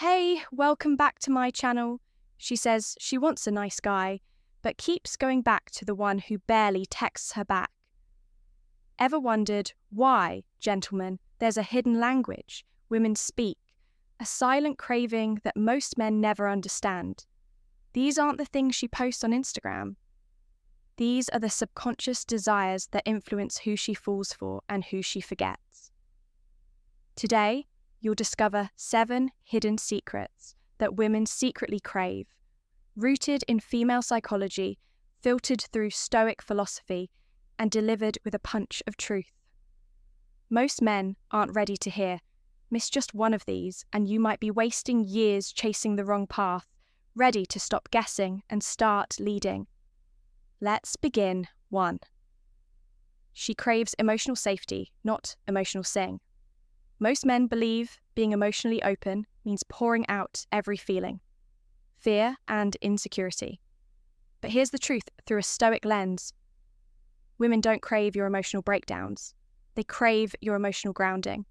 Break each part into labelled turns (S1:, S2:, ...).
S1: Hey, welcome back to my channel. She says she wants a nice guy, but keeps going back to the one who barely texts her back. Ever wondered why, gentlemen, there's a hidden language women speak, a silent craving that most men never understand? These aren't the things she posts on Instagram. These are the subconscious desires that influence who she falls for and who she forgets. Today, you'll discover 7 hidden secrets that women secretly crave, rooted in female psychology, filtered through Stoic philosophy, and delivered with a punch of truth. Most men aren't ready to hear. Miss just one of these, and you might be wasting years chasing the wrong path, ready to stop guessing and start leading. Let's begin. 1. She craves emotional safety, not emotional sing. Most men believe being emotionally open means pouring out every feeling, fear and insecurity. But here's the truth through a Stoic lens. Women don't crave your emotional breakdowns. They crave your emotional grounding.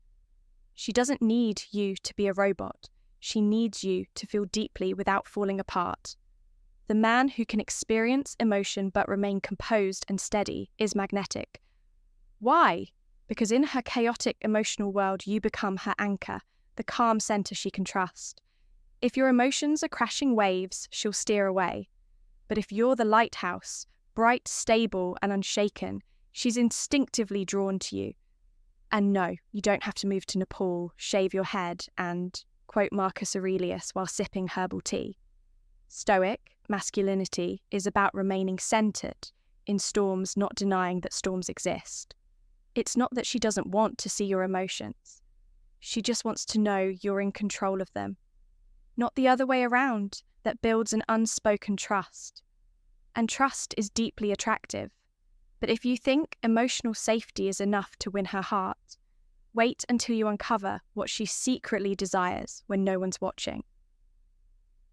S1: She doesn't need you to be a robot. She needs you to feel deeply without falling apart. The man who can experience emotion but remain composed and steady is magnetic. Why? Because in her chaotic emotional world, you become her anchor, the calm center she can trust. If your emotions are crashing waves, she'll steer away. But if you're the lighthouse, bright, stable, and unshaken, she's instinctively drawn to you. And no, you don't have to move to Nepal, shave your head, and quote Marcus Aurelius while sipping herbal tea. Stoic masculinity is about remaining centered in storms, not denying that storms exist. It's not that she doesn't want to see your emotions. She just wants to know you're in control of them. Not the other way around, that builds an unspoken trust. And trust is deeply attractive. But if you think emotional safety is enough to win her heart, wait until you uncover what she secretly desires when no one's watching.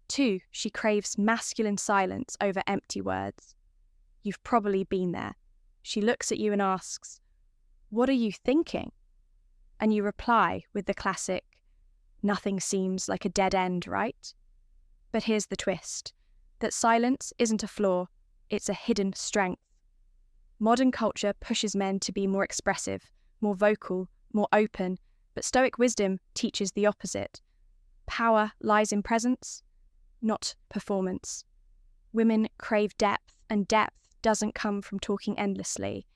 S1: 2. She craves masculine silence over empty words. You've probably been there. She looks at you and asks, "What are you thinking?" And you reply with the classic, "Nothing seems like a dead end, right?" But here's the twist, that silence isn't a flaw, it's a hidden strength. Modern culture pushes men to be more expressive, more vocal, more open, but Stoic wisdom teaches the opposite. Power lies in presence, not performance. Women crave depth, and depth doesn't come from talking endlessly.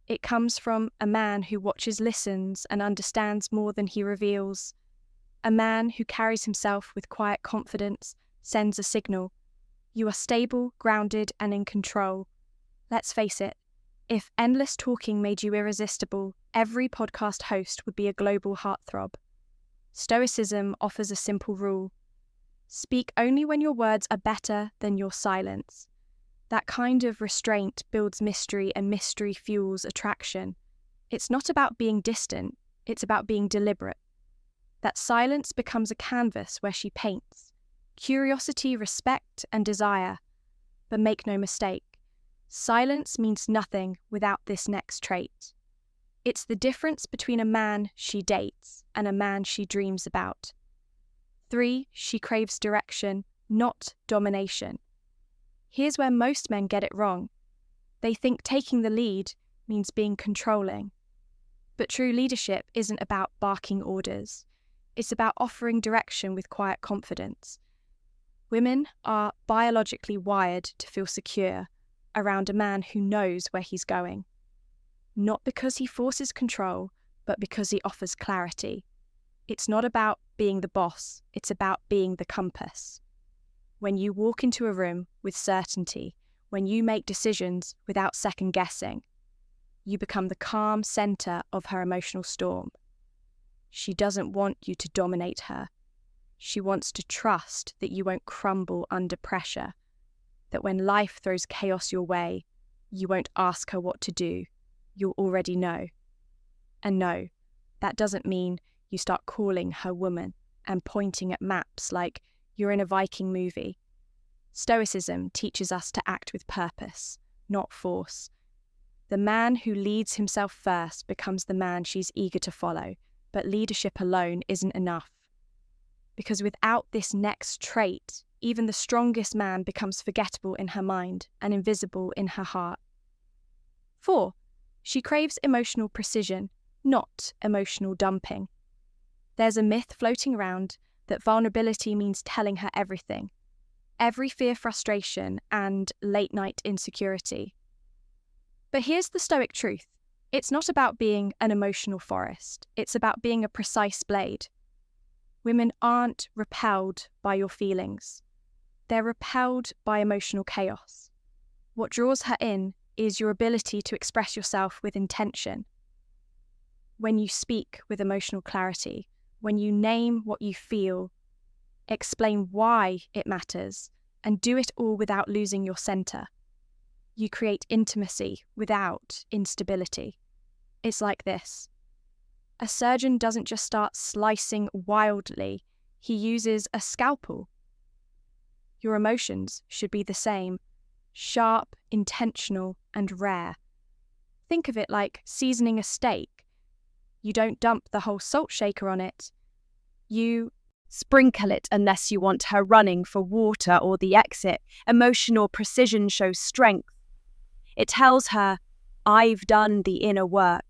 S1: It comes from a man who watches, listens, and understands more than he reveals. A man who carries himself with quiet confidence, sends a signal. You are stable, grounded, and in control. Let's face it, if endless talking made you irresistible, every podcast host would be a global heartthrob. Stoicism offers a simple rule. Speak only when your words are better than your silence. That kind of restraint builds mystery, and mystery fuels attraction. It's not about being distant, it's about being deliberate. That silence becomes a canvas where she paints. Curiosity, respect, and desire. But make no mistake, silence means nothing without this next trait. It's the difference between a man she dates and a man she dreams about. 3. She craves direction, not domination. Here's where most men get it wrong. They think taking the lead means being controlling. But true leadership isn't about barking orders. It's about offering direction with quiet confidence. Women are biologically wired to feel secure around a man who knows where he's going. Not because he forces control, but because he offers clarity. It's not about being the boss, it's about being the compass. When you walk into a room with certainty, when you make decisions without second guessing, you become the calm center of her emotional storm. She doesn't want you to dominate her. She wants to trust that you won't crumble under pressure, that when life throws chaos your way, you won't ask her what to do. You'll already know. And no, that doesn't mean you start calling her woman and pointing at maps like you're in a Viking movie. Stoicism teaches us to act with purpose, not force. The man who leads himself first becomes the man she's eager to follow, but leadership alone isn't enough. because without this next trait, even the strongest man becomes forgettable in her mind and invisible in her heart. 4. She craves emotional precision, not emotional dumping. There's a myth floating around that vulnerability means telling her everything, every fear, frustration, and late-night insecurity. But here's the Stoic truth. It's not about being an emotional forest. It's about being a precise blade. Women aren't repelled by your feelings. They're repelled by emotional chaos. What draws her in is your ability to express yourself with intention. When you speak with emotional clarity, when you name what you feel, explain why it matters, and do it all without losing your center, you create intimacy without instability. It's like this. A surgeon doesn't just start slicing wildly, he uses a scalpel. Your emotions should be the same, sharp, intentional, and rare. Think of it like seasoning a steak. You don't dump the whole salt shaker on it. You
S2: sprinkle it unless you want her running for water or the exit. Emotional precision shows strength. It tells her, I've done the inner work.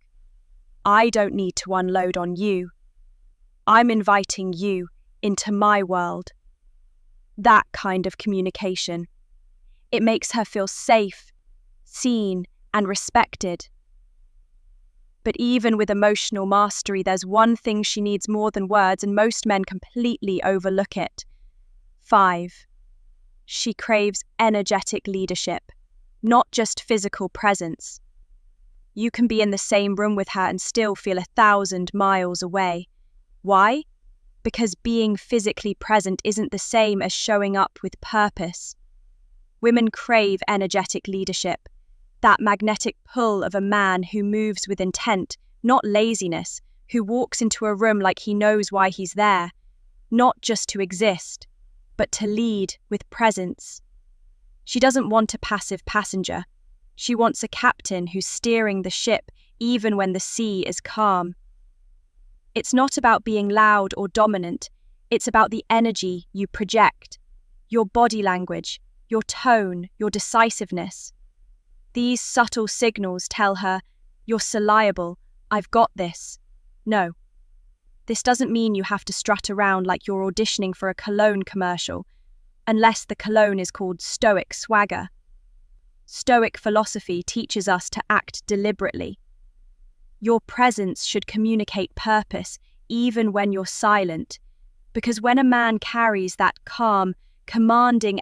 S2: I don't need to unload on you. I'm inviting you into my world. That kind of communication. It makes her feel safe, seen, and respected. But even with emotional mastery, there's one thing she needs more than words, and most men completely overlook it. 5. She craves energetic leadership, not just physical presence. You can be in the same room with her and still feel 1,000 miles away. Why? Because being physically present isn't the same as showing up with purpose. Women crave energetic leadership, that magnetic pull of a man who moves with intent, not laziness, who walks into a room like he knows why he's there, not just to exist, but to lead with presence. She doesn't want a passive passenger. She wants a captain who's steering the ship even when the sea is calm. It's not about being loud or dominant. It's about the energy you project, your body language, your tone, your decisiveness. These subtle signals tell her, you're so liable, I've got this. No. This doesn't mean you have to strut around like you're auditioning for a cologne commercial, unless the cologne is called Stoic swagger. Stoic philosophy teaches us to act deliberately. Your presence should communicate purpose even when you're silent, because when a man carries that calm, commanding energy,